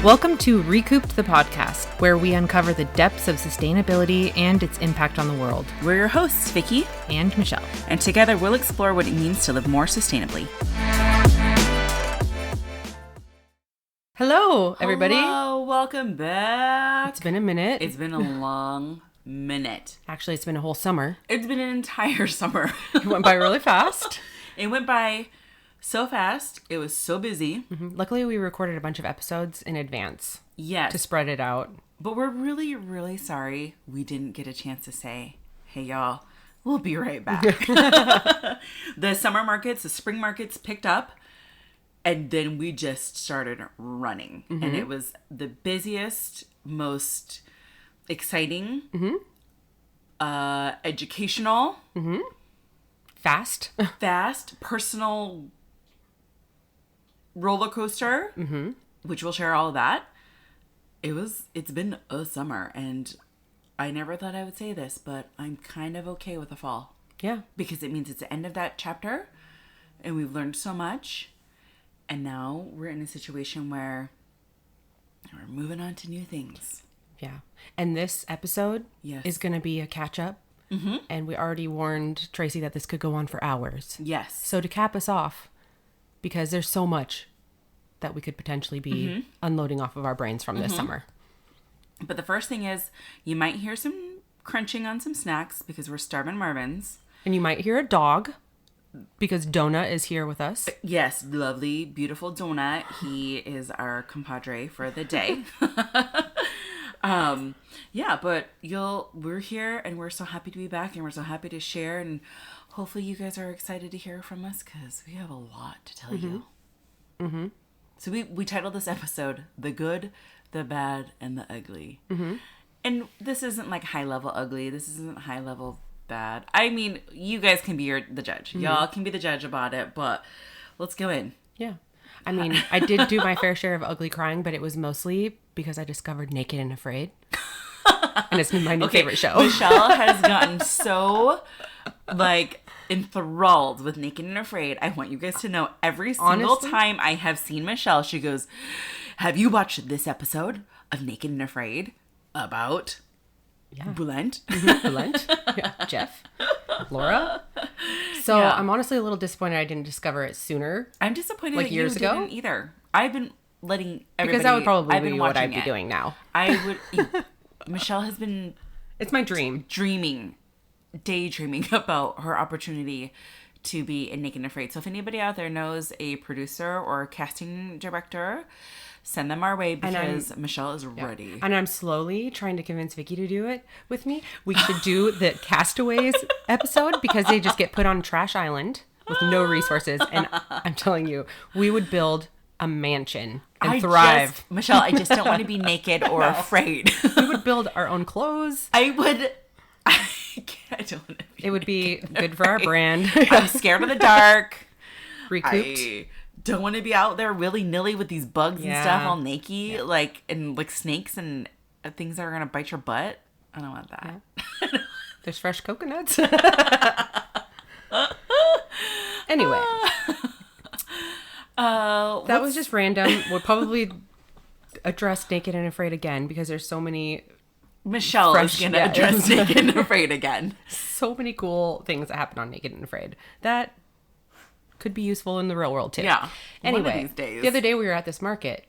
Welcome to Recouped the podcast, where we uncover the depths of sustainability and its impact on the world. We're your hosts, Vicky and Michelle. And together we'll explore what it means to live more sustainably. Hello, everybody. Hello, welcome back. It's been a minute. It's been a long minute. Actually, it's been a whole summer. It's been an entire summer. It went by really fast. It went by so fast. It was so busy. Mm-hmm. Luckily, we recorded a bunch of episodes in advance. Yes. To spread it out. But we're really, really sorry we didn't get a chance to say, hey, y'all, we'll be right back. The summer markets, the spring markets picked up. And then we just started running. Mm-hmm. And it was the busiest, most exciting, educational, fast, personal roller coaster, which we'll share all of that. It's been a summer, and I never thought I would say this, but I'm kind of okay with the fall. Yeah. Because it means it's the end of that chapter, and we've learned so much. And now we're in a situation where we're moving on to new things. Yeah. And this episode is going to be a catch-up. Mm-hmm. And we already warned Tracy that this could go on for hours. Yes. So to cap us off, because there's so much that we could potentially be unloading off of our brains from this summer. But the first thing is, you might hear some crunching on some snacks because we're starving Marvins. And you might hear a dog because Donut is here with us. Yes, lovely, beautiful Donut. He is our compadre for the day. Yeah, but we're here and we're so happy to be back and we're so happy to share, and hopefully you guys are excited to hear from us because we have a lot to tell you. Mm-hmm. So we titled this episode The Good, the Bad, and the Ugly. Mm-hmm. And this isn't like high level ugly. This isn't high level bad. I mean, you guys can be the judge. Mm-hmm. Y'all can be the judge about it, but let's go in. Yeah. I mean, I did do my fair share of ugly crying, but it was mostly because I discovered Naked and Afraid. And it's my new favorite show. Michelle has gotten so, enthralled with Naked and Afraid. I want you guys to know every single time I have seen Michelle, she goes, have you watched this episode of Naked and Afraid about Bulent? Mm-hmm. Bulent. Yeah. Jeff. Laura. So I'm honestly a little disappointed I didn't discover it sooner. I'm disappointed that years you ago? didn't either. I've been letting everybody... Because that would probably be what I'd be doing now. Michelle has been... It's my dream. Daydreaming about her opportunity to be in Naked and Afraid. So if anybody out there knows a producer or a casting director, send them our way because Michelle is ready. And I'm slowly trying to convince Vicky to do it with me. We should do the Castaways episode because they just get put on a trash island with no resources. And I'm telling you, we would build a mansion and thrive. Michelle, I just don't want to be naked or afraid. We would build our own clothes. I don't want to be It would be good for our brand. I'm scared of the dark. Recouped. I don't want to be out there willy-nilly with these bugs and stuff all naked, and snakes and things that are going to bite your butt. I don't want that. Yeah. There's fresh coconuts. Anyway. That was just random. We'll probably address Naked and Afraid again because there's so many... Michelle is going to address Naked and Afraid again. So many cool things that happen on Naked and Afraid that could be useful in the real world too. Yeah. Anyway, one of these days. The other day we were at this market.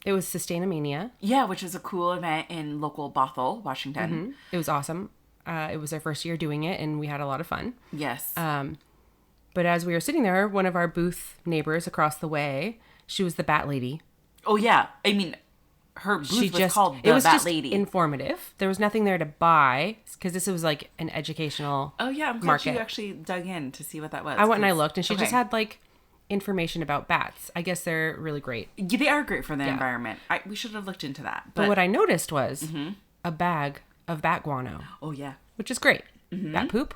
It was Sustainamania. Yeah, which is a cool event in local Bothell, Washington. Mm-hmm. It was awesome. It was our first year doing it, and we had a lot of fun. Yes. But as we were sitting there, one of our booth neighbors across the way, she was the Bat Lady. Oh, yeah. I mean... Her booth was called the Bat Lady. Informative. There was nothing there to buy because this was like an educational Oh, yeah. I'm glad market. you actually dug in to see what that was. I went and I looked and she just had information about bats. I guess they're really great. Yeah, they are great for the environment. We should have looked into that. But what I noticed was a bag of bat guano. Oh, yeah. Which is great. Bat poop.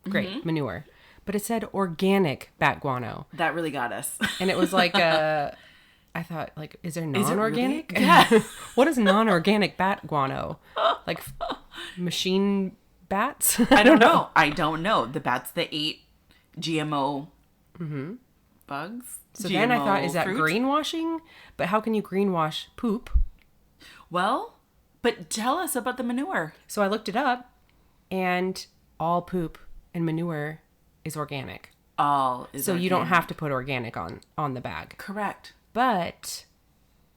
Great. Manure. But it said organic bat guano. That really got us. And it was like I thought, is there non-organic? Really? Yeah. What is non-organic bat guano? Like machine bats? I don't know. I don't know. The bats that ate GMO bugs. So then I thought, GMO is that fruit? greenwashing? But how can you greenwash poop? Well, but tell us about the manure. So I looked it up, and all poop and manure is organic. All is So you don't organic. have to put organic on the bag. Correct. But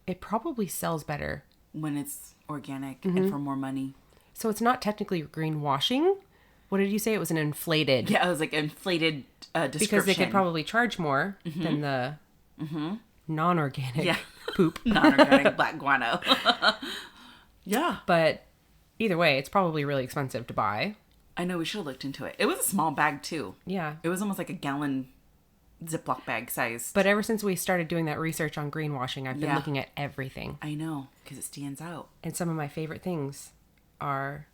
it probably sells better. When it's organic Mm-hmm. and for more money. So it's not technically greenwashing. What did you say? It was an inflated. Yeah, it was like inflated description. Because they could probably charge more than the non-organic Yeah. poop. non-organic black guano. Yeah. But either way, it's probably really expensive to buy. I know, we should have looked into it. It was a small bag too. Yeah. It was almost like a gallon Ziploc bag size. But ever since we started doing that research on greenwashing, I've been Yeah. looking at everything. I know, because it stands out. And some of my favorite things are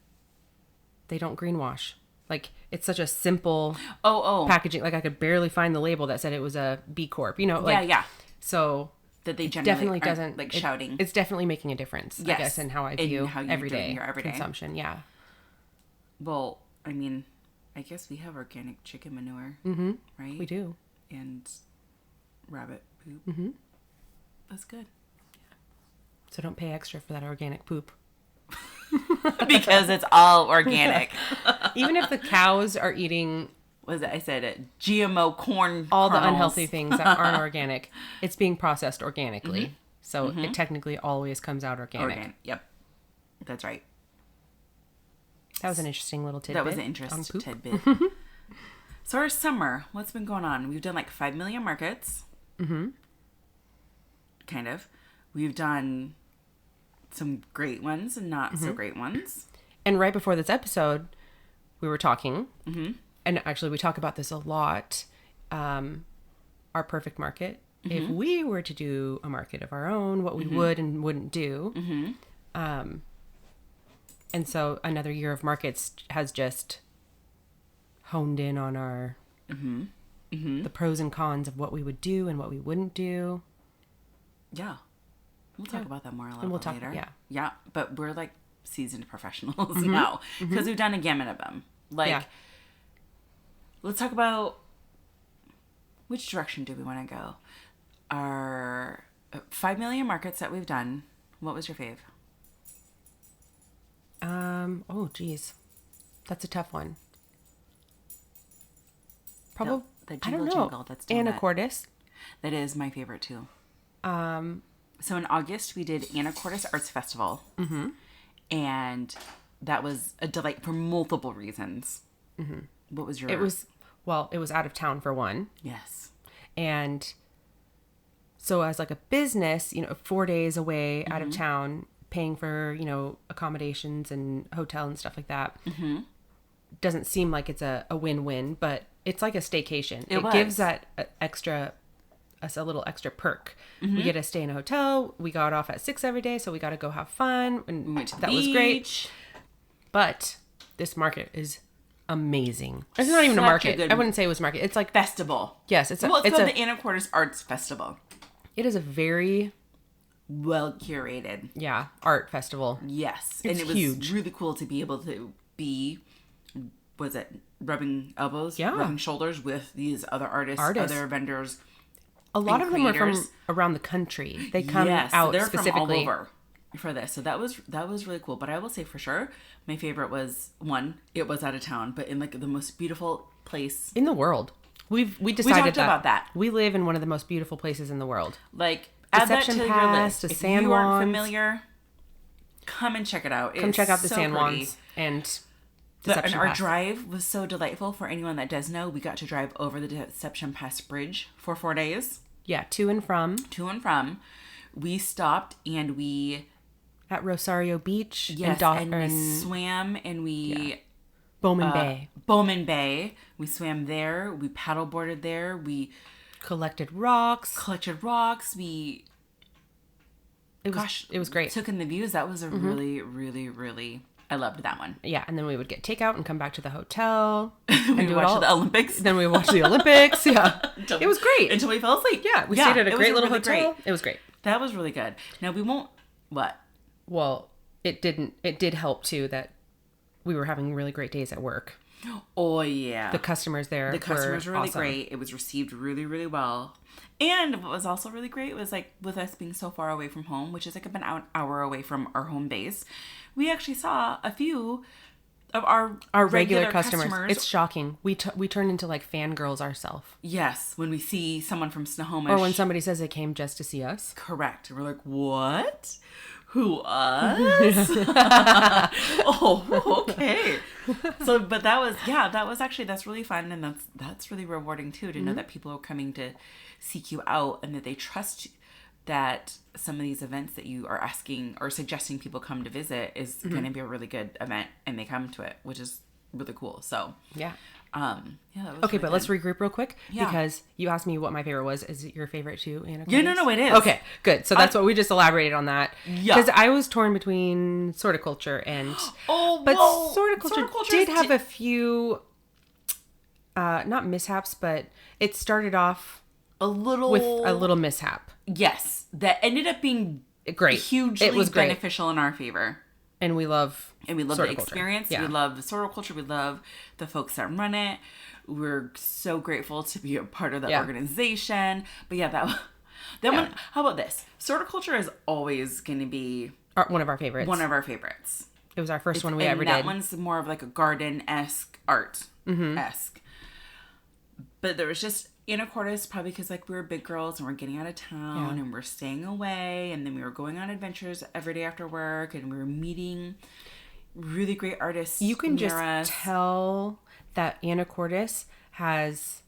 they don't greenwash. Like, it's such a simple Oh. packaging. Like, I could barely find the label that said it was a B Corp. You know, like, yeah. So That they generally definitely aren't, doesn't like it- shouting. It's definitely making a difference, I Yes. guess, in how I In view how you're doing everyday your everyday. consumption. Yeah. Well, I mean, I guess we have organic chicken manure, right? We do. And rabbit poop. Mm-hmm. That's good. So don't pay extra for that organic poop. Because it's all organic. Even if the cows are eating What was it? I said it. GMO corn all the kernels. unhealthy things that aren't organic, it's being processed organically. So it technically always comes out organic. Yep. That's right. That was an interesting little tidbit. That was an on interesting poop. tidbit. So our summer, what's been going on? We've done like 5 million markets. Mm-hmm. Kind of. We've done some great ones and not so great ones. And right before this episode, we were talking, and actually we talk about this a lot, our perfect market. If we were to do a market of our own, what we would and wouldn't do. And so another year of markets has just honed in on our the pros and cons of what we would do and what we wouldn't do. Yeah. We'll talk about that more a little we'll bit talk- later. yeah. Yeah. But we're like seasoned professionals now because we've done a gamut of them. Like, Yeah. let's talk about which direction do we want to go? Our 5 million markets that we've done. What was your fave? Oh geez, that's a tough one. Probably, The I don't jingle know. jingle that's doing that. Anacortes. That is my favorite too. So in August we did Anacortes Arts Festival, and that was a delight for multiple reasons. What was your? It was out of town for one, yes. and so as like a business, 4 days away out of town, paying for accommodations and hotel and stuff like that. Doesn't seem like it's a win-win, but it's like a staycation. It was. gives that us a little extra perk. We get to stay in a hotel. We got off at 6 every day, so we got to go have fun, and We went to the that was great. But this market is amazing. It's not even a Such a market. good- I wouldn't say it was market. It's like Festival. yes, it's Well, it's it's called a the Anacortes Arts Festival. it is a very Well curated. art festival. Yes. It's and it was huge. really cool to be able to be, was it rubbing elbows? Yeah. Rubbing shoulders with these other artists. Other vendors. A lot and of them are from creators. around the country. They come Yes, out they're specifically. from all over for this. So that was really cool. But I will say for sure, my favorite was one, it was out of town, but in like the most beautiful place. In the world. We decided talked about that. We live in one of the most beautiful places in the world. Like, add that Deception to your Pass, list. the If San you aren't Juans. familiar, come and check it out. Come It's check out the so San pretty. Juans and And Deception our Pass. drive was so delightful. For anyone that does know, we got to drive over the Deception Pass Bridge for 4 days, Yeah, to and from to and from. We stopped and we at Rosario Beach and we swam and we Bowman Bay. Bowman Bay. We swam there. We paddleboarded there. We Collected rocks. collected rocks. We It was great. took in the views. That was a really, really, really. I loved that one. Yeah, and then we would get takeout and come back to the hotel. We and do it watched all. the Olympics. Then we watched the Olympics. Yeah, it was great. Until we fell asleep. Yeah, we stayed at a it great was little really hotel. great. It was great. That was really good. Now we won't. What? Well, it did help too that we were having really great days at work. Oh, yeah. The customers there The customers were really awesome. great. It was received really, really well. And what was also really great was like with us being so far away from home, which is like about an hour away from our home base, we actually saw a few of our regular customers. It's shocking. We turn into like fangirls ourselves. Yes, when we see someone from Snohomish. Or when somebody says they came just to see us. Correct. We're like, what? Who, us? Oh, okay. So, but that's really fun. And that's really rewarding too, to know that people are coming to seek you out and that they trust that some of these events that you are asking or suggesting people come to visit is going to be a really good event, and they come to it, which is really cool. So, yeah. That was Okay, really but let's regroup real quick Yeah. because you asked me what my favorite was. Is it your favorite too, Anna? Yeah, no, it is. Okay, good. So that's what we just elaborated on that. Yeah. Because I was torn between Sorticulture and... But Sorticulture did have a few, not mishaps, but it started off a little with a little mishap. Yes, that ended up being Great. hugely It was great. beneficial in our favor. And we love the experience. Yeah. We love the Sorticulture. We love the folks that run it. We're so grateful to be a part of that organization. But yeah, that one. How about this? Sorticulture is always going to be one of our favorites. One of our favorites. It was our first one we ever did. That one's more of like a garden-esque, art-esque. But there was just Anacortes, probably because like we were big girls and we're getting out of town and we're staying away, and then we were going on adventures every day after work, and we were meeting really great artists. You can just tell that Anacortes has,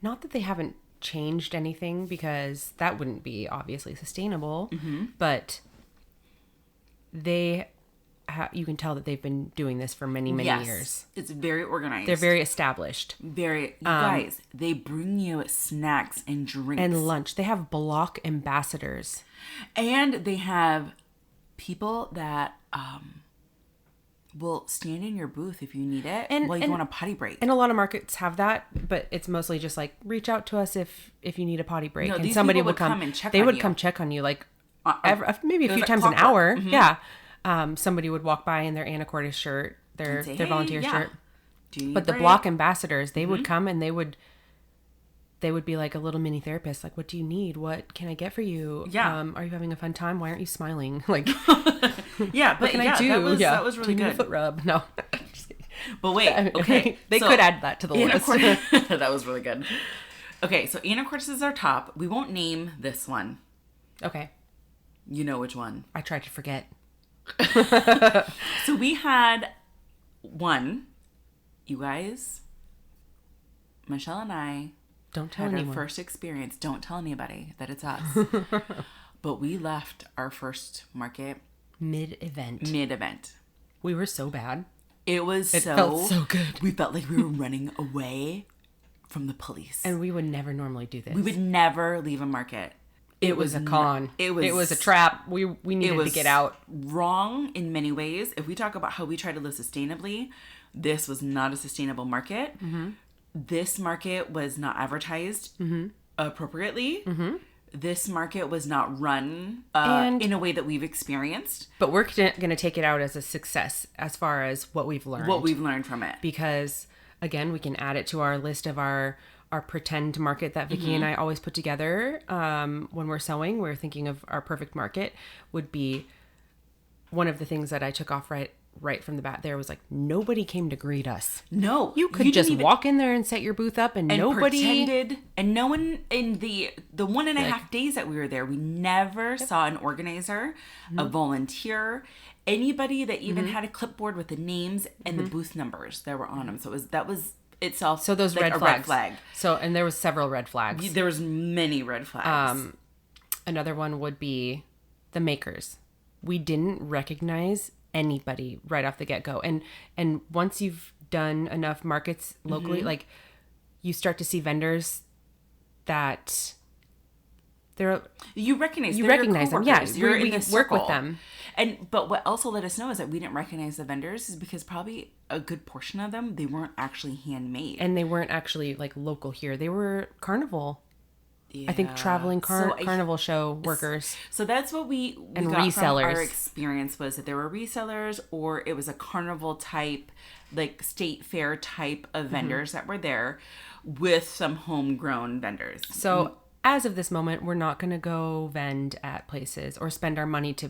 not that they haven't changed anything, because that wouldn't be obviously sustainable, but you can tell that they've been doing this for many years. It's very organized. They're very established. You guys, they bring you snacks and drinks. And lunch. They have block ambassadors. And they have people that will stand in your booth if you need it while you go on a potty break. And a lot of markets have that, but it's mostly just like, reach out to us if you need a potty break. No, and somebody would come and check on you. They would come check on you like maybe a few times an hour. Mm-hmm. Yeah. Somebody would walk by in their Anacortes shirt, their volunteer shirt. But the block ambassadors, they would come and they would be like a little mini therapist. Like, what do you need? What can I get for you? Yeah. Are you having a fun time? Why aren't you smiling? Like, yeah, but what can I do? That was really do you good. need a foot rub? No. But wait, okay. They could add that to the list. That was really good. Okay, so Anacortes is our top. We won't name this one. Okay. You know which one. I tried to forget. So we had one, you guys, Michelle and I don't tell had anyone. Our first experience. Don't tell anybody that it's us. But we left our first market mid-event. We were so bad. It felt so good. We felt like we were running away from the police. And we would never normally do this. We would never leave a market. It was a con. It was a trap. We needed to get out. Wrong in many ways. If we talk about how we try to live sustainably, this was not a sustainable market. Mm-hmm. This market was not advertised appropriately. Mm-hmm. This market was not run in a way that we've experienced. But we're going to take it out as a success as far as what we've learned. What we've learned from it. Because, again, we can add it to our list of our pretend market that Vicky and I always put together when we're sewing. We're thinking of our perfect market would be one of the things that I took off right from the bat there was like, nobody came to greet us. No. You could just walk in there and set your booth up and nobody... pretended. And no one in the 1.5 days that we were there, we never saw an organizer, a volunteer, anybody that even had a clipboard with the names and the booth numbers that were on them. So that was itself. So those like red flag. So, and there was several red flags. There was many red flags. Another one would be the makers. We didn't recognize anybody right off the get-go. And once you've done enough markets locally, like you start to see vendors that you recognize them. Yeah, we work with them. But what also let us know is that we didn't recognize the vendors is because probably a good portion of them, they weren't actually handmade. And they weren't actually like local here. They were carnival. I think traveling So carnival show workers. So that's what we And got resellers. from our experience, was that there were resellers, or it was a carnival type, like state fair type of vendors that were there with some homegrown vendors. So as of this moment, we're not going to go vend at places or spend our money to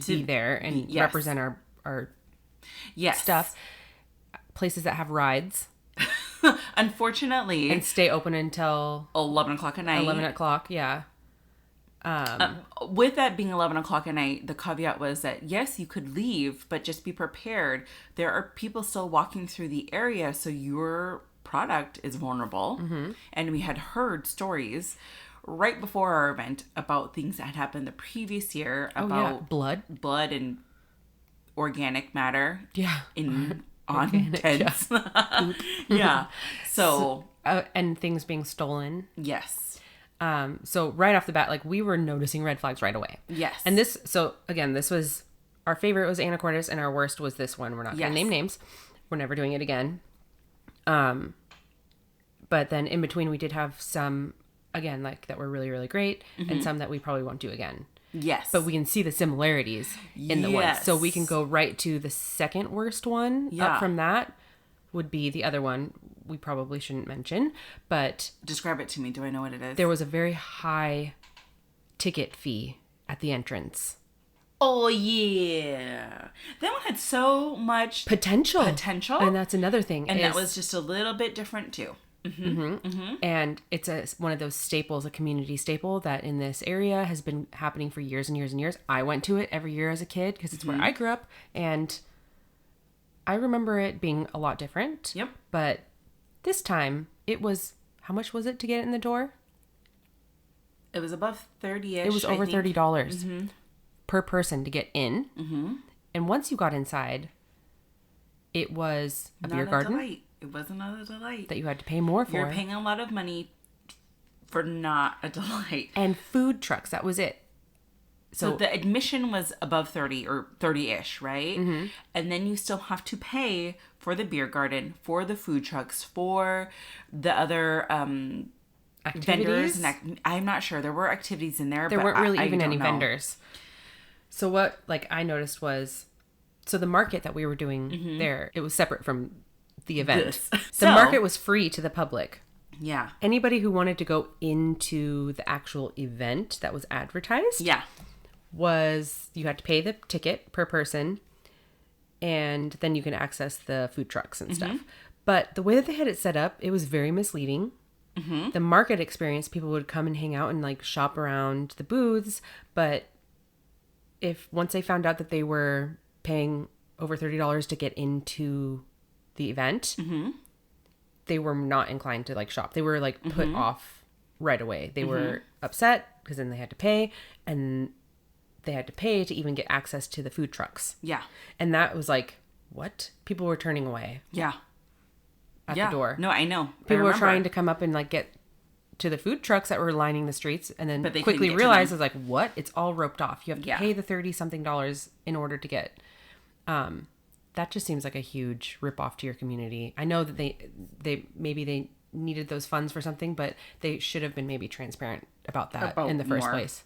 be there and yes. represent our stuff. Places that have rides. Unfortunately. And stay open until 11 o'clock at night. 11 o'clock, yeah. With that being 11 o'clock at night, the caveat was that, yes, you could leave, but just be prepared. There are people still walking through the area, so your product is vulnerable. And we had heard stories right before our event about things that had happened the previous year about blood and organic matter on tents. Yeah. So and things being stolen. Yes. So right off the bat, like, we were noticing red flags right away. Yes. And this was our favorite was Anacortes, and our worst was this one. We're not going to name names. We're never doing it again. But then in between, we did have some, again, like, that were really, really great, and some that we probably won't do again. Yes. But we can see the similarities in the ones. So we can go right to the second worst one. Yeah. Up from that would be the other one we probably shouldn't mention. But describe it to me. Do I know what it is? there was a very high ticket fee at the entrance. Oh, yeah. That one had so much Potential. And that's another thing. And that was just a little bit different, too. And it's one of those staples, a community staple that in this area has been happening for years and years and years. I went to it every year as a kid because it's where I grew up, and I remember it being a lot different. Yep. But this time it was, how much was it to get in the door? It was above 30-ish. It was over $30 per person to get in. And once you got inside, it was a beer garden. Delight. It was another delight. That you had to pay more for. You're paying a lot of money for not a delight. And food trucks, that was it. So the admission was above 30 or 30-ish, right? And then you still have to pay for the beer garden, for the food trucks, for the other vendors. And I'm not sure. There were activities in there. There weren't really even any know. vendors. So what, like, I noticed was, so the market that we were doing there, it was separate from the event. The market was free to the public. Yeah. Anybody who wanted to go into the actual event that was advertised. Yeah. You had to pay the ticket per person, and then you can access the food trucks and stuff. But the way that they had it set up, it was very misleading. The market experience, people would come and hang out and, like, shop around the booths, but once they found out that they were paying over $30 to get into the event, they were not inclined to, like, shop. They were, like, put off right away. They were upset because then they had to pay, and they had to pay to even get access to the food trucks. Yeah. And that was like, what? People were turning away. Yeah. At the door. No, I know. People were trying to come up and, like, get to the food trucks that were lining the streets, and then but they quickly realized, it was like, what? It's all roped off. You have to pay the $30-something in order to get. That just seems like a huge ripoff to your community. I know that they maybe they needed those funds for something, but they should have been maybe transparent about that in the first place.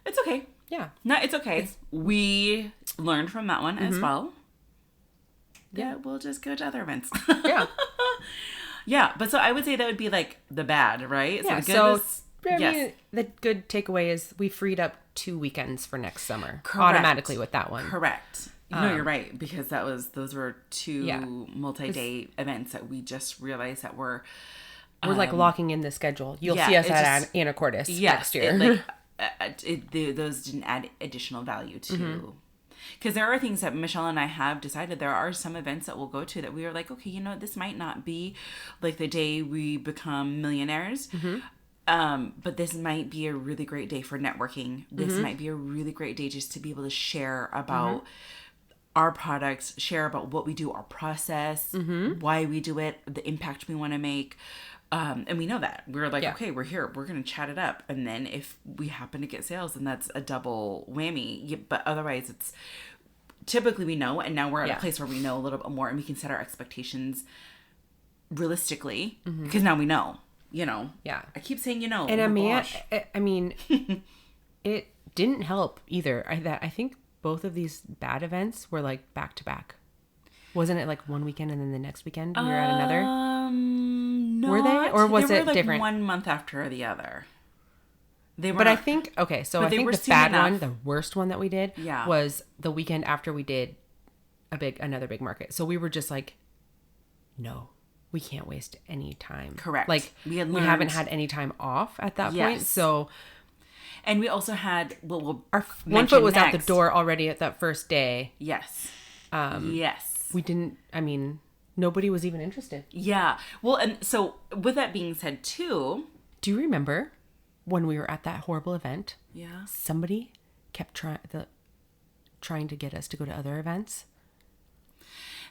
It's okay. Yeah. No, it's okay. We learned from that one as well. Yeah, we'll just go to other events. Yeah. Yeah, but so I would say that would be, like, the bad, right? Yeah, so I mean, the good takeaway is we freed up 2 weekends for next summer. Correct. Automatically with that one. Correct. No, you're right, because those were 2 multi-day events that we just realized that we're like locking in the schedule. You'll see us at Anacortes next year. Those didn't add additional value to. Because there are things that Michelle and I have decided. There are some events that we'll go to that we are like, okay, you know, this might not be like the day we become millionaires. But this might be a really great day for networking. This might be a really great day just to be able to share about our products, share about what we do, our process, why we do it, the impact we want to make. And we know that. We're like, okay, we're here. We're going to chat it up. And then if we happen to get sales, then that's a double whammy. But otherwise, it's typically we know. And now we're at a place where we know a little bit more and we can set our expectations realistically because now we know. Yeah. I keep saying, And oh my gosh. I mean, it didn't help either. I think both of these bad events were like back to back. Wasn't it like one weekend and then the next weekend we were at another? No. Were they? Or was they were it like different? 1 month after the other. They were But I not- think, okay, so but I they think were the soon bad enough. one, the worst one that we did Yeah. was the weekend after we did another big market. So we were just like, no, we can't waste any time. Correct. Like We had we haven't learned- had any time off at that point. Yes. So And we also had, we'll our one mention foot was out the next. door already at that first day. Yes. Yes. We didn't, I mean, nobody was even interested. Yeah. Well, and so with that being said too. Do you remember when we were at that horrible event? Yeah. Somebody kept trying to get us to go to other events.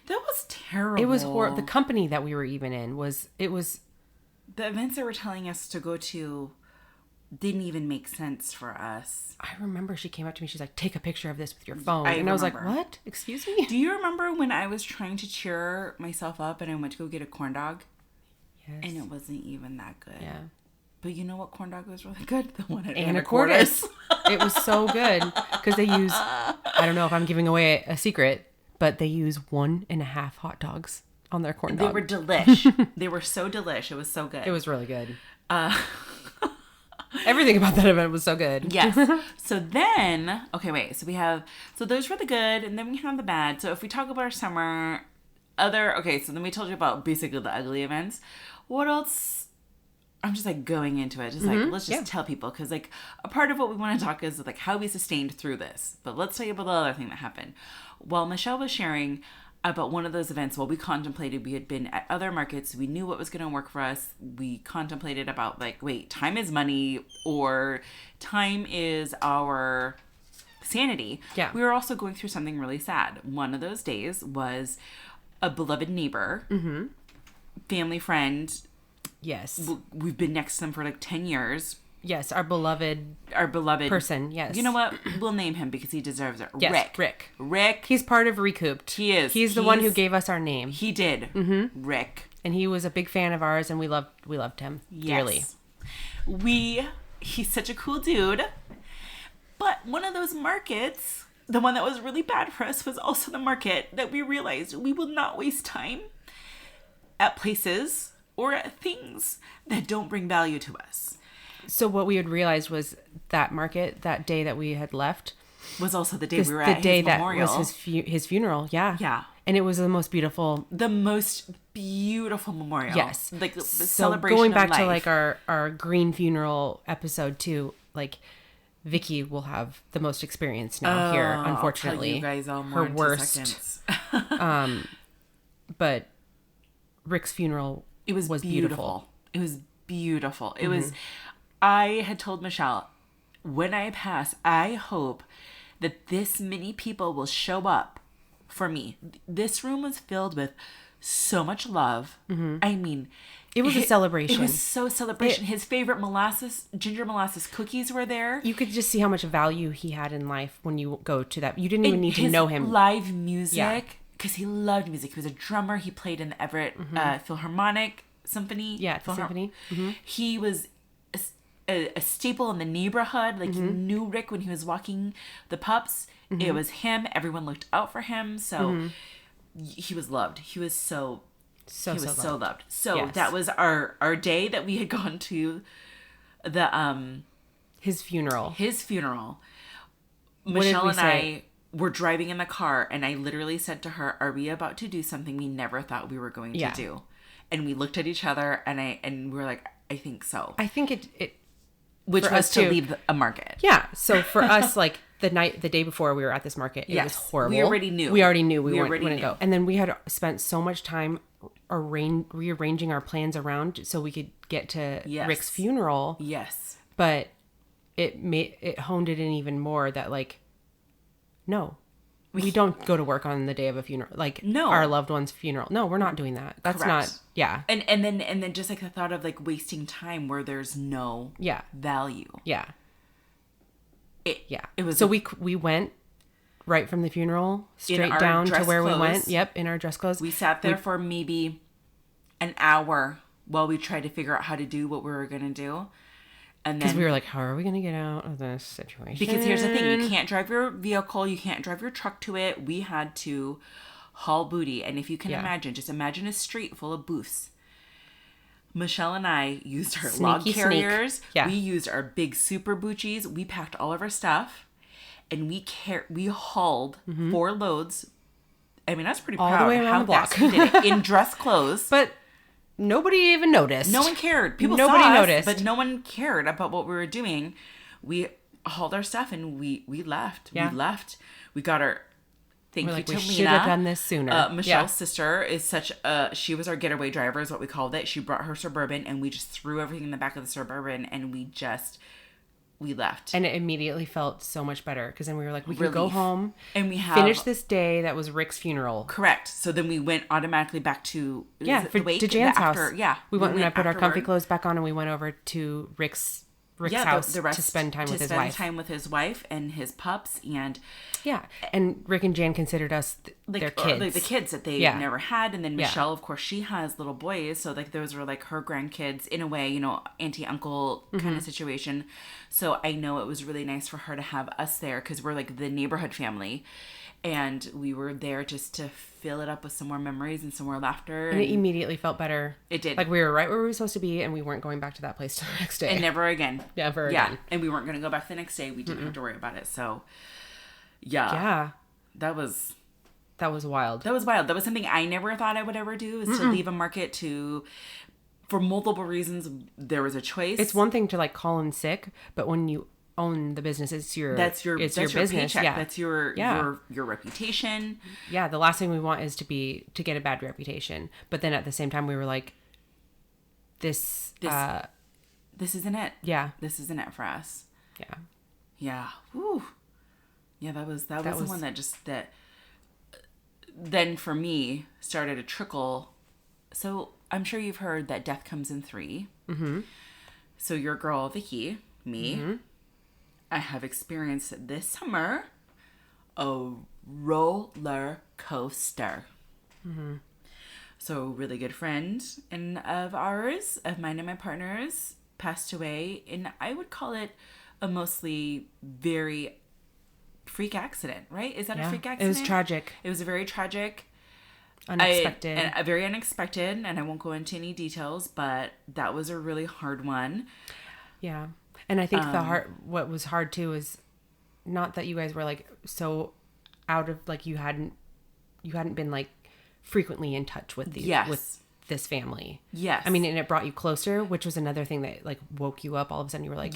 That was terrible. It was horrible. The company that we were even in it was The events they were telling us to go to didn't even make sense for us. I remember she came up to me. She's like, take a picture of this with your phone. I And I was like, remember. what? Excuse me? Do you remember when I was trying to cheer myself up and I went to go get a corn dog? Yes. And it wasn't even that good. Yeah. But you know what corn dog was really good? The one at Anacortes. It was so good. Because they use, I don't know if I'm giving away a secret, but they use 1.5 hot dogs on their corn They dog. were delish. They were so delish. It was so good. It was really good. Everything about that event was so good. Yes. So then, okay, wait. So those were the good, and then we have the bad. So if we talk about our summer, so then we told you about basically the ugly events. What else? I'm just like going into it. Just like, let's just tell people. Because like a part of what we want to talk is like how we sustained through this. But let's tell you about the other thing that happened. While Michelle was sharing about one of those events, while we contemplated, we had been at other markets. We knew what was going to work for us. We contemplated about like, wait, time is money or time is our sanity. Yeah. We were also going through something really sad. One of those days was a beloved neighbor, family friend. Yes. We've been next to them for like 10 years. Yes. Our beloved person. Yes. You know what? We'll name him because he deserves it. Yes, Rick. He's part of Recouped. He is. He's the one who gave us our name. He did. Rick. And he was a big fan of ours, and we loved him dearly. He's such a cool dude. But one of those markets, the one that was really bad for us, was also the market that we realized we will not waste time at places or at things that don't bring value to us. So what we had realized was that market, that day that we had left, Was also the day we were the at day his that memorial. was his funeral. Yeah. Yeah. And it was the most beautiful. The most beautiful memorial. Yes. Like the So celebration going back of life. to like our green funeral episode too, like Vicky will have the most experience now here, unfortunately. I'll tell you guys all more her in 2 worst. seconds. But Rick's funeral It was beautiful. It was beautiful. It was. I had told Michelle, when I pass, I hope that this many people will show up for me. This room was filled with so much love. I mean, It was a celebration. It was so celebration. His favorite ginger molasses cookies were there. You could just see how much value he had in life when you go to that. You didn't even need to His know him. live music, because he loved music. He was a drummer. He played in the Everett Philharmonic Symphony. Yeah, the symphony. He was a staple in the neighborhood. Like, you knew Rick when he was walking the pups. It was him. Everyone looked out for him. So he was loved. He was so loved. So Yes. that was our day that we had gone to the His funeral. Michelle did we and say? I were driving in the car, and I literally said to her, "Are we about to do something we never thought we were going to do?" And we looked at each other, and we were like, "I think so." I think it Which for was us to too. leave a market. Yeah. So for us, like the day before we were at this market, it was Yes. horrible. We already knew. We already knew we already wouldn't knew. go. And then we had spent so much time rearranging our plans so we could get to Yes. Rick's funeral. Yes. But it honed it in even more that like, no, we don't go to work on the day of a funeral. Like No. our loved one's funeral. No, we're not doing that. That's Correct. not. Yeah. And then just like the thought of like wasting time where there's no Yeah. value. Yeah. It was so we went right from the funeral straight our down to dress where we clothes. went. Yep, in our dress clothes. We sat there for maybe an hour while we tried to figure out how to do what we were going to do. And Because then, we were like, how are we going to get out of this situation? because here's the thing, you can't drive your vehicle, you can't drive your truck to it. We had to haul booty. And if you can imagine, just imagine a street full of booths. Michelle and I used our log carriers. Yeah. We used our big super boochies. We packed all of our stuff, and we hauled 4 loads. I mean, I was pretty proud all the way of around how the block fast we did it in dress clothes. But nobody even noticed. No one cared. People Nobody saw us, noticed. but no one cared about what we were doing. We hauled our stuff and we left. Yeah. We left. We got our. Thank We're you like, to we Lena. should have done this sooner. Michelle's sister is such a. She was our getaway driver, is what we called it. She brought her Suburban, and we just threw everything in the back of the Suburban, and we left. And it immediately felt so much better because then we were like, we can go Relief. home And we have finish this day that was Rick's funeral. Correct. So then we went automatically back to To Jan's house. Yeah, we went and I put our comfy afterward. clothes back on, and we went over to Rick's house the rest, to spend time with his spend wife. time with his wife and his pups, and Yeah, and Rick and Jan considered us their kids, like the kids that they never had. And then Michelle, of course, she has little boys, so like those were like her grandkids in a way, you know, auntie uncle kind of situation. So I know it was really nice for her to have us there because we're like the neighborhood family, and we were there just to fill it up with some more memories and some more laughter. and it immediately felt better. It did. Like we were right where we were supposed to be, and we weren't going back to that place till the next day. And never again. Never yeah. again. And we weren't going to go back the next day. We didn't have to worry about it. So, yeah. Yeah, That was that was wild. That was wild. That was something I never thought I would ever do, is to leave a market for multiple reasons. There was a choice. It's one thing to like call in sick, but when you own the business, it's your business. paycheck. Yeah. That's your reputation. Yeah, the last thing we want is to get a bad reputation. But then at the same time, we were like, this isn't it. Yeah. This isn't it for us. Yeah. Yeah. Woo. Yeah, that was the one that then for me started a trickle. So I'm sure you've heard that death comes in 3. Mm-hmm. So your girl, Vicky, me, I have experienced this summer a roller coaster. Mm-hmm. So a really good friend of mine and my partner's, passed away, and I would call it a mostly very freak accident, right? Is that a freak accident? It was tragic. It was a very tragic, Unexpected. very unexpected, and I won't go into any details, but that was a really hard one. Yeah. And I think what was hard too is not that you guys were like so out of, like, you hadn't been like frequently in touch with with this family. Yes. I mean, and it brought you closer, which was another thing that like woke you up. All of a sudden you were like,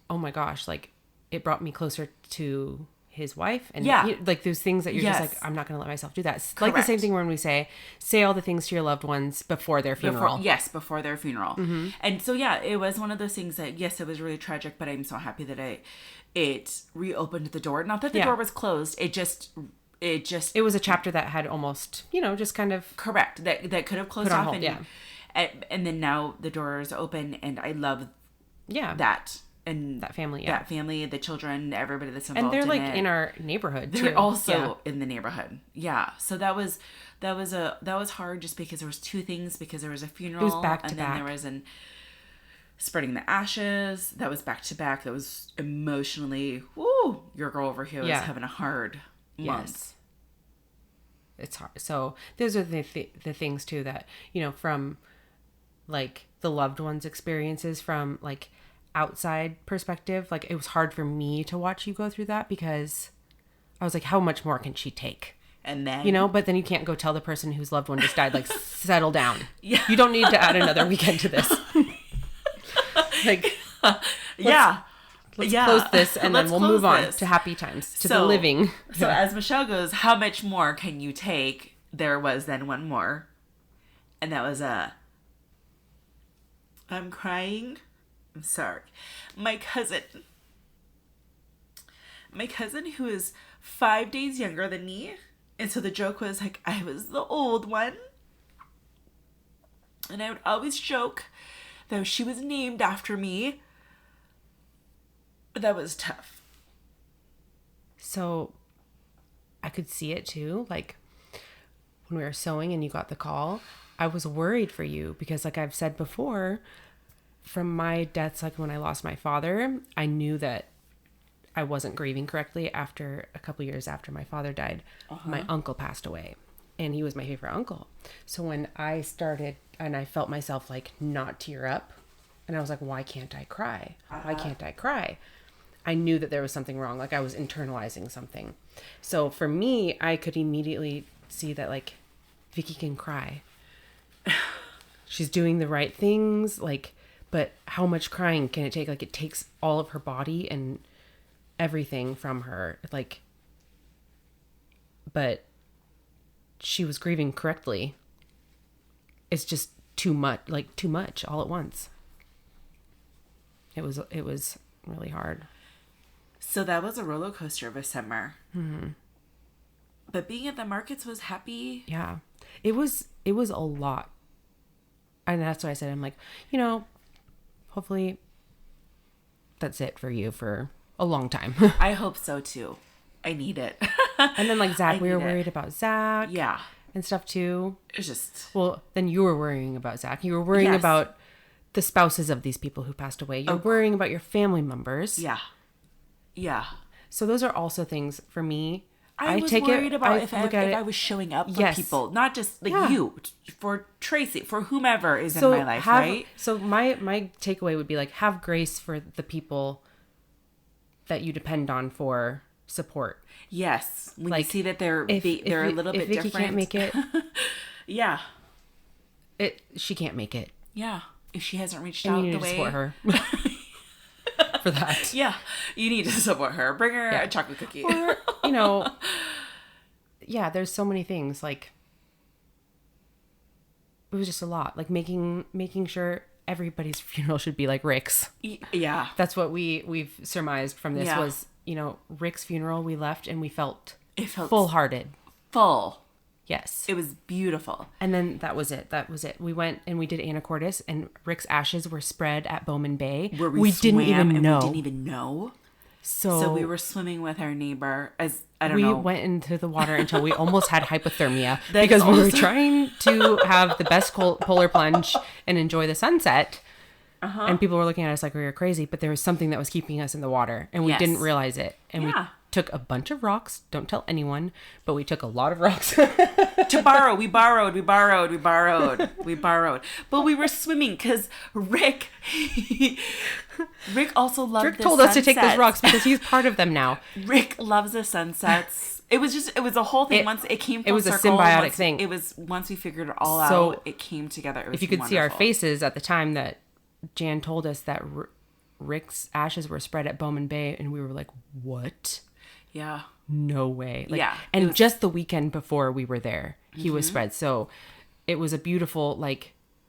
oh my gosh, like it brought me closer to his wife, and like those things that you're just like, I'm not going to let myself do that. It's like the same thing when we say all the things to your loved ones before their funeral. Before their funeral. Mm-hmm. And so, it was one of those things that, yes, it was really tragic, but I'm so happy that it reopened the door. Not that the door was closed. It was a chapter that had almost, just kind of correct that could have closed off. Hold, and then now the door is open, and I love that. And that family, the children, everybody that's involved, and they're like in our neighborhood too. They're also in the neighborhood. Yeah. So that was hard, just because there was 2 things, because there was a funeral, it was back to and back. then there was spreading the ashes. That was back to back. That was emotionally, your girl over here was having a hard month. Yes. It's hard. So those are the things too that, from like the loved ones' experiences, from like outside perspective, like it was hard for me to watch you go through that, because I was like, how much more can she take? And then, but then you can't go tell the person whose loved one just died, like, settle down. Yeah. You don't need to add another weekend to this. Like, let's close this, and then we'll move on to happy times, to the living. So as Michelle goes, how much more can you take? There was then one more. And that was I'm crying. I'm sorry. My cousin who is 5 days younger than me. And so the joke was like, I was the old one. And I would always joke that she was named after me. But that was tough. So I could see it too. Like when we were sewing and you got the call, I was worried for you because, like I've said before, from my deaths, like when I lost my father, I knew that I wasn't grieving correctly. After a couple years after my father died, my uncle passed away, and he was my favorite uncle. So when I started and I felt myself like not tear up, and I was like, why can't I cry? Why can't I cry? I knew that there was something wrong. Like I was internalizing something. So for me, I could immediately see that like Vicky can cry. She's doing the right things. Like, but how much crying can it take? Like it takes all of her body and everything from her. Like, but she was grieving correctly. It's just too much all at once. It was really hard. So that was a roller coaster of a summer. Mm-hmm. But being at the markets was happy. Yeah, it was a lot. And that's why I said, I'm like, hopefully that's it for you for a long time. I hope so too. I need it. And then like Zach, we were worried about Zach. Yeah. And stuff too. It's just... Well, then you were worrying about Zach. You were worrying about the spouses of these people who passed away. You're worrying about your family members. Yeah. Yeah. So those are also things for me. I was worried about if I was showing up for people, not just like you, for Tracy, for whomever is in my life, right? So my takeaway would be like, have grace for the people that you depend on for support. Yes. When you see that they're a little bit different. If Vicky can't make it. Yeah. She can't make it. Yeah. If she hasn't reached out the way. You need to support her. For that. Yeah. You need to support her. Bring her a chocolate cookie. Or, yeah, there's so many things. Like, it was just a lot. Like making sure everybody's funeral should be like Rick's. Yeah. That's what we've surmised from this was, Rick's funeral, we left and we felt full-hearted. Full. Yes. It was beautiful. And then that was it. We went and we did anacortes, and Rick's ashes were spread at Bowman Bay. Where we didn't even know. So we were swimming with our neighbor we went into the water until we almost had hypothermia because we were trying to have the best polar plunge and enjoy the sunset. And people were looking at us like we were crazy, but there was something that was keeping us in the water and we didn't realize it. And we took a bunch of rocks. Don't tell anyone, but we took a lot of rocks. To borrow. We borrowed. But we were swimming because Rick also loved Rick told us to take those rocks because he's part of them now. Rick loves the sunsets. It was a whole thing. Once it came full circle. It was a symbiotic thing. It was, once we figured it all out, it came together. It was if you could see our faces at the time that Jan told us that Rick's ashes were spread at Bowman Bay, and we were like, what? Yeah. No way. And just the weekend before we were there, he was spread. So it was a beautiful,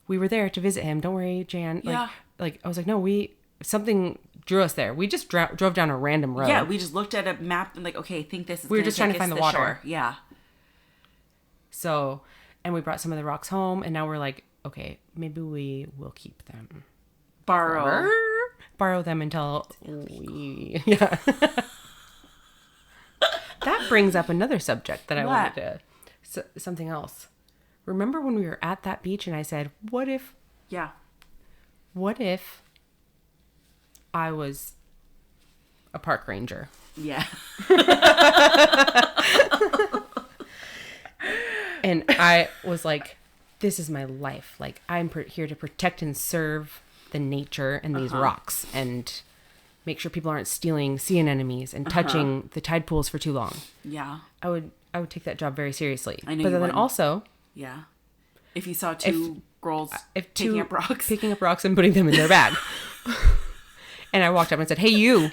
we were there to visit him. Don't worry, Jan. I was like, no, something drew us there. We just drove down a random road. Yeah, we just looked at a map and okay, I think this is. We were just trying to find the water. Shore. Yeah. So, and we brought some of the rocks home, and now we're like, okay, maybe we will keep them. Borrow them until yeah. That brings up another subject that I wanted to, something else. Remember when we were at that beach and I said, what if I was a park ranger? Yeah. And I was like, this is my life. Like, I'm here to protect and serve the nature and these rocks and make sure people aren't stealing sea anemones and touching the tide pools for too long. Yeah. I would take that job very seriously. I know. But then also, yeah, if you saw two girls picking up rocks and putting them in their bag, and I walked up and said, "Hey, you,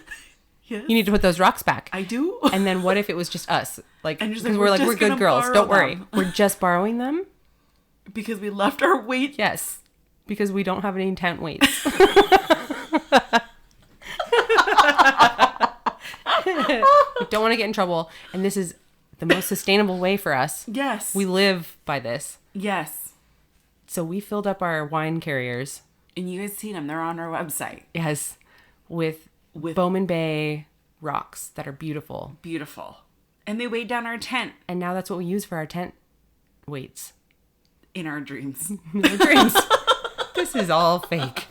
you need to put those rocks back." I do. And then what if it was just us? Because we're good girls. Don't worry, we're just borrowing them because we left our weights. Yes, because we don't have any tent weights. We don't want to get in trouble, and this is the most sustainable way for us. Yes. We live by this. Yes. So we filled up our wine carriers. And you guys seen them. They're on our website. Yes. With Bowman Bay rocks that are beautiful. Beautiful. And they weighed down our tent. And now that's what we use for our tent weights. In our dreams. In our dreams. This is all fake.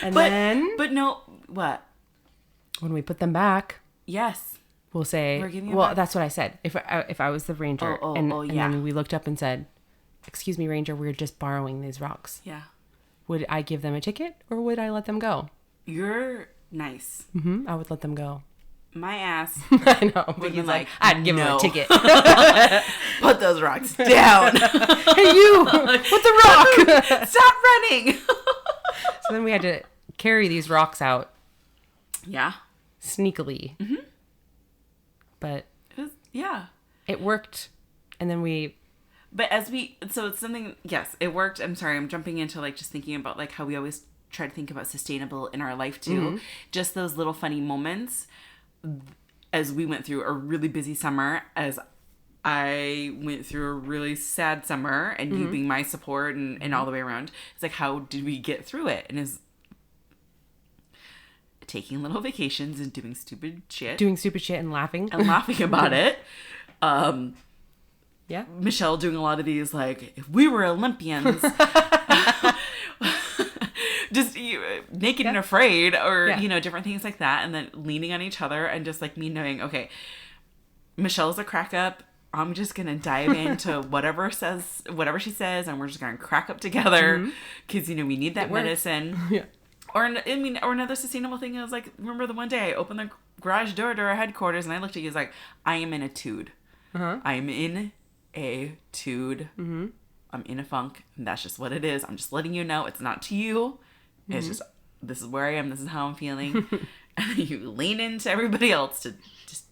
But no, what? When we put them back, Yes. we'll say, We're giving it well, back. that's what I said. If I was the ranger and then we looked up and said, excuse me, ranger, we're just borrowing these rocks. Yeah. Would I give them a ticket or would I let them go? You're nice. I would let them go. My ass. I know. But Would he's be like, like, I'd give him no. a ticket. Put those rocks down. Hey, you! With the rock! Stop running. So then we had to carry these rocks out Yeah. sneakily. But Yeah. it worked. And then But so it's something, yes, it worked. I'm sorry, I'm jumping into like just thinking about like how we always try to think about sustainable in our life too. Just those little funny moments as we went through a really busy summer, as I went through a really sad summer, and you being my support and all the way around. It's like, how did we get through it? And is taking little vacations and doing stupid shit. and laughing. And laughing about it. Yeah. Michelle doing a lot of these, like, if we were Olympians, just naked and afraid, or, different things like that. And then leaning on each other and just like me knowing, okay, Michelle's a crack up. I'm just going to dive into whatever she says, and we're just going to crack up together because, we need that medicine. Yeah. Or another sustainable thing is like, remember the one day I opened the garage door to our headquarters and I looked at you, like, I am in a tude. I'm in a tude. I'm in a funk, and that's just what it is. I'm just letting you know it's not to you. It's just, this is where I am. This is how I'm feeling. And then you lean into everybody else to just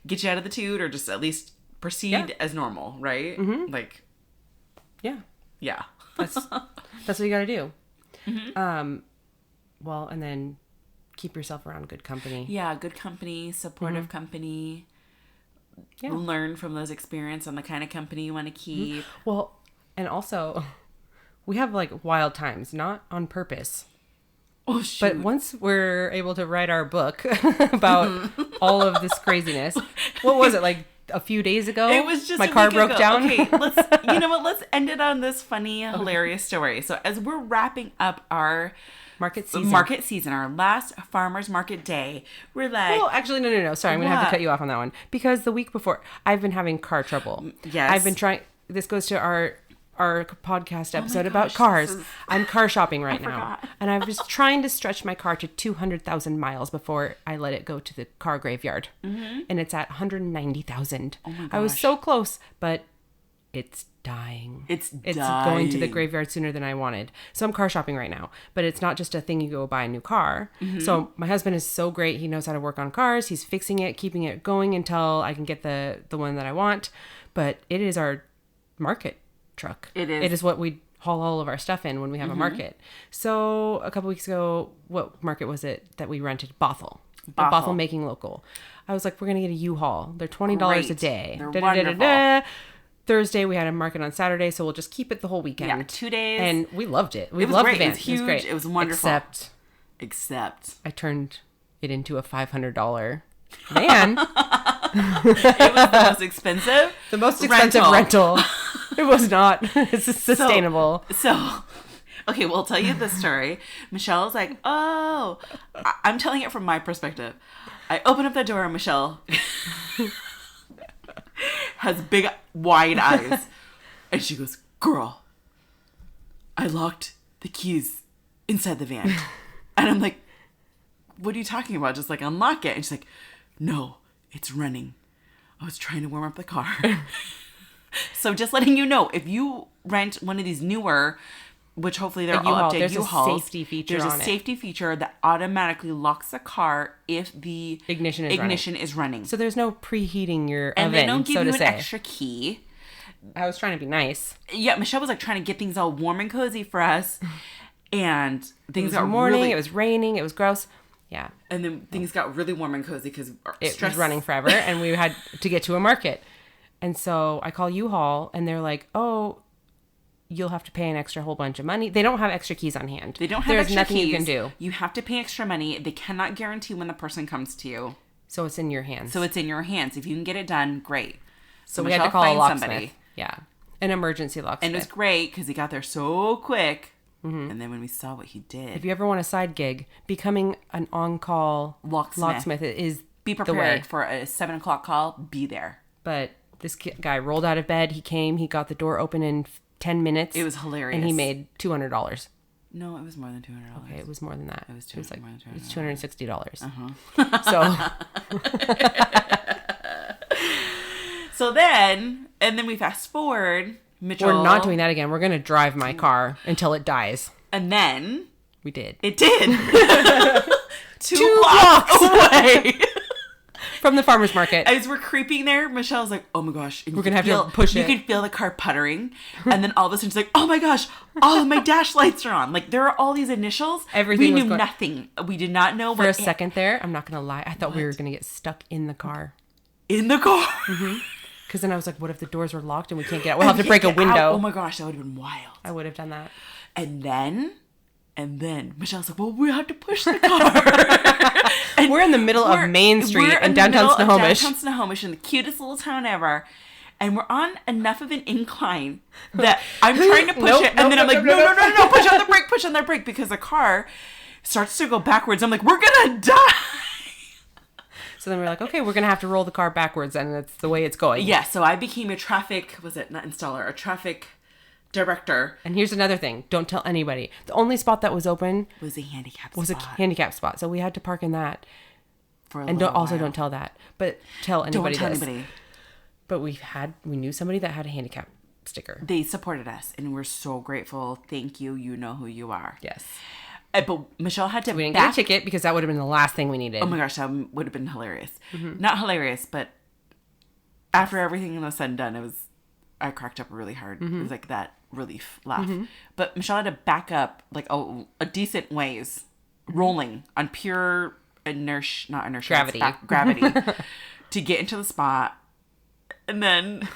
get you out of the tude, or just at least proceed as normal, right? Like, Yeah. yeah. That's what you got to do. Well, and then keep yourself around good company. Yeah, good company, supportive company. Yeah. Learn from those experiences on the kind of company you want to keep. Well, and also, we have like wild times, not on purpose. Oh, shoot. But once we're able to write our book about all of this craziness, what was it, like a few days ago? It was just my a car week broke ago. down. Okay, let's end it on this funny, hilarious story. So as we're wrapping up our Market season, our last farmer's market day, we're like... Well, actually, no. Sorry, I'm going to have to cut you off on that one. Because the week before, I've been having car trouble. Yes. I've been trying... This goes to our podcast episode about cars. I'm car shopping right now. And I was trying to stretch my car to 200,000 miles before I let it go to the car graveyard. And it's at 190,000. Oh my gosh. I was so close, but it's dying. It's going to the graveyard sooner than I wanted. So I'm car shopping right now. But it's not just a thing you go buy a new car. So my husband is so great. He knows how to work on cars. He's fixing it, keeping it going until I can get the one that I want. But it is our market truck. It is. It is what we haul all of our stuff in when we have a market. So a couple weeks ago, what market was it that we rented? Bothell. Bothell Making Local. I was like, we're going to get a U-Haul. They're $20 a day. They're wonderful. Thursday, we had a market on Saturday, so we'll just keep it the whole weekend. Yeah, 2 days. And we loved it. We It was loved great. the van. It was huge. It was great. It was wonderful. Except I turned it into a $500 van. It was the most expensive. The most expensive rental. It was not. It's sustainable. So, okay, we'll tell you the story. Michelle's like, oh, I'm telling it from my perspective. I open up the door and Michelle has big, wide eyes. And she goes, girl, I locked the keys inside the van. And I'm like, what are you talking about? Just like unlock it. And she's like, no, it's running. I was trying to warm up the car. So just letting you know, if you rent one of these newer, which hopefully they're all updated U-Hauls, there's a safety feature there's a safety feature that automatically locks the car if the ignition is running. So there's no preheating your oven, and they don't give so you to an say. extra key. I was trying to be nice. Yeah, Michelle was like trying to get things all warm and cozy for us, and things got morning. It was raining. It was gross. Yeah, and then things got really warm and cozy because it was running forever, and we had to get to a market. And so I call U-Haul, and they're like, "Oh, you'll have to pay an extra whole bunch of money." They don't have extra keys on hand. They don't have There's extra nothing keys. You can do. You have to pay extra money. They cannot guarantee when the person comes to you. So it's in your hands. If you can get it done, great. So we had to call a locksmith. Yeah. An emergency locksmith. And it was great because he got there so quick. And then when we saw what he did. If you ever want a side gig, becoming an on-call locksmith is be prepared for a 7 o'clock call. Be there. But this guy rolled out of bed. He came. He got the door open in 10 minutes. It was hilarious. And he made $200. No, it was more than $200. Okay, it was more than that. It was like more than $200. It was $260. So then we fast forward. Mitchell. We're not doing that again. We're going to drive my car until it dies. And then we did. It did. 2 blocks away. From the farmer's market. As we're creeping there, Michelle's like, oh my gosh. We're going to have to push it. You can feel the car puttering. And then all of a sudden she's like, oh my gosh, all of my dash lights are on. Like there are all these initials. Everything we knew nothing. We did not know For a second there, I'm not going to lie. I thought we were going to get stuck in the car. In the car? Because then I was like, what if the doors were locked and we can't get out? We'll have to break a window. Oh my gosh, that would have been wild. I would have done that. And then Michelle's like, well, we have to push the car. And we're in the middle of Main Street in downtown Snohomish. Downtown Snohomish, in the cutest little town ever. And we're on enough of an incline that I'm trying to push it. And then I'm like, no, push on the brake, because the car starts to go backwards. I'm like, we're going to die. So then we're like, okay, we're going to have to roll the car backwards, and that's the way it's going. Yeah, so I became a traffic director. And here's another thing. Don't tell anybody. The only spot that was open was a handicap spot. So we had to park in that. Don't tell that. But tell anybody Don't tell anybody. But we knew somebody that had a handicap sticker. They supported us, and we're so grateful. Thank you. You know who you are. Yes. But Michelle had to we didn't get a ticket because that would have been the last thing we needed. Oh my gosh, that would have been hilarious. Not hilarious, but after everything was said and done, I cracked up really hard. It was like that relief laugh. But Michelle had to back up like a decent ways, rolling on pure gravity to get into the spot. And then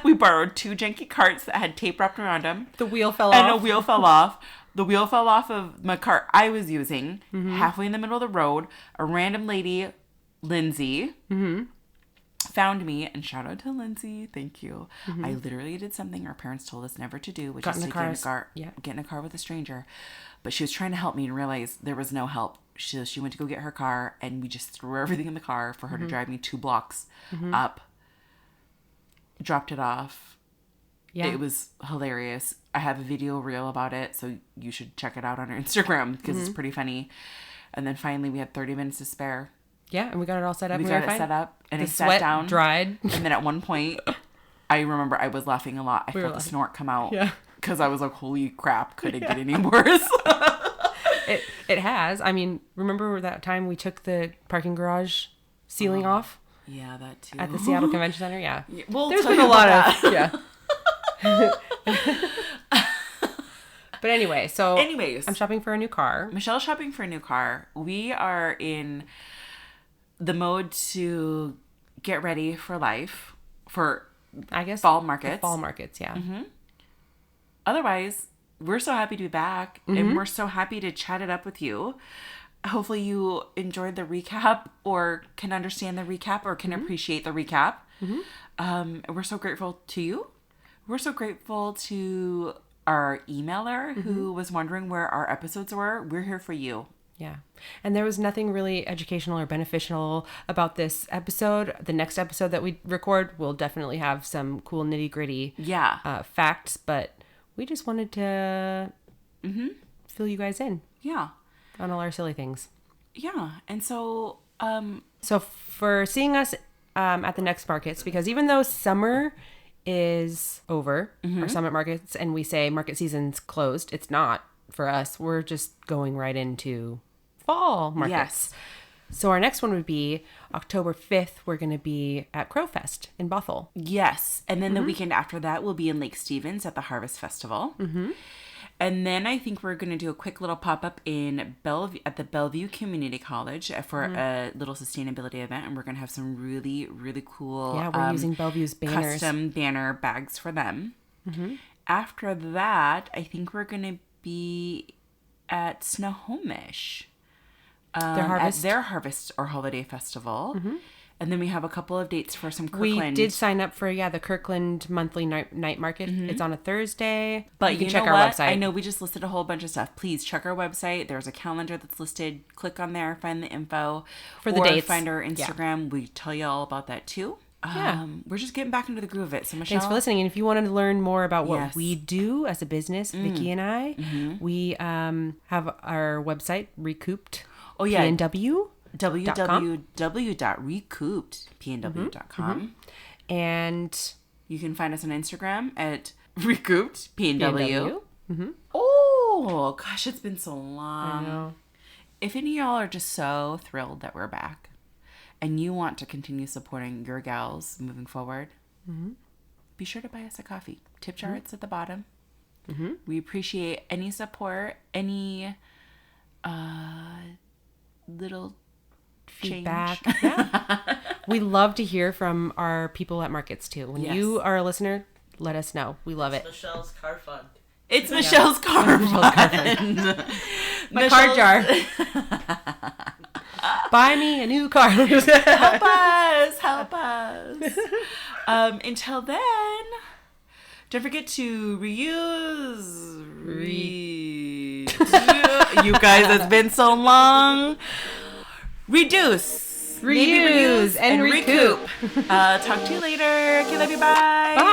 we borrowed 2 janky carts that had tape wrapped around them. The wheel fell off. And a wheel fell off. The wheel fell off of my cart I was using, halfway in the middle of the road. A random lady, Lindsay, found me, and shout out to Lindsay. Thank you. I literally did something our parents told us never to do, which is to get in a car with a stranger. But she was trying to help me and realized there was no help. She went to go get her car, and we just threw everything in the car for her to drive me 2 blocks up. Dropped it off. Yeah. It was hilarious. I have a video reel about it, so you should check it out on our Instagram because it's pretty funny. And then finally, we had 30 minutes to spare. Yeah, and we got it all set up. We got it set up, and I sat down, dried, and then at one point, I remember I was laughing a lot. I felt the snort come out. Yeah, because I was like, "Holy crap! Could it get any worse?" It has. I mean, remember that time we took the parking garage ceiling off? Yeah, that too. At the Seattle Convention Center. Yeah. Well, there's been a lot of But anyway, I'm shopping for a new car. Michelle's shopping for a new car. We are in the mode to get ready for life, for I guess fall markets. Fall markets, yeah. Otherwise, we're so happy to be back, and we're so happy to chat it up with you. Hopefully you enjoyed the recap, or can understand the recap, or can appreciate the recap. We're so grateful to you. We're so grateful to our emailer who was wondering where our episodes were. We're here for you. Yeah. And there was nothing really educational or beneficial about this episode. The next episode that we record will definitely have some cool nitty-gritty facts, but we just wanted to fill you guys in. Yeah. On all our silly things. Yeah. And so... So for seeing us at the next markets, because even though summer is over, our summit markets, and we say market season's closed, it's not for us. We're just going right into fall markets. Yes. So our next one would be October 5th. We're going to be at Crowfest in Bothell. Yes. And then the weekend after that, we'll be in Lake Stevens at the Harvest Festival. And then I think we're going to do a quick little pop-up in Bellevue, at the Bellevue Community College for a little sustainability event. And we're going to have some really, really cool we're using Bellevue's banners. Custom banner bags for them. After that, I think we're going to be at Snohomish. At their Harvest or Holiday Festival. And then we have a couple of dates for some We Kirkland. did sign up for, the Kirkland monthly night market. It's on a Thursday. But you can you check know our what? website. I know we just listed a whole bunch of stuff. Please check our website. There's a calendar that's listed. Click on there, find the info. For the or dates. Find our Instagram. We tell you all about that too. Yeah. We're just getting back into the groove of it. So Michelle. Thanks for listening. And if you want to learn more about what Yes. we do as a business, Vicky and I, we have our website, Recouped. Oh, yeah. PNW. www.recoupeddpnw.com. And You can find us on Instagram at recoupeddpnw. PNW. Oh, gosh, it's been so long. I know. If any of y'all are just so thrilled that we're back and you want to continue supporting your gals moving forward, be sure to buy us a coffee. Tip jar, it's at the bottom. We appreciate any support, any little Feedback. change. Yeah. We love to hear from our people at markets too. When Yes. you are a listener, let us know. We love it. Michelle's car fund. It's Michelle's car fund. My card jar. Buy me a new car. Help us. Help us. Until then, don't forget to reuse. You guys, it's been so long. Reduce. Maybe Reuse and recoup. Talk to you later. Okay, love you. Bye. Bye.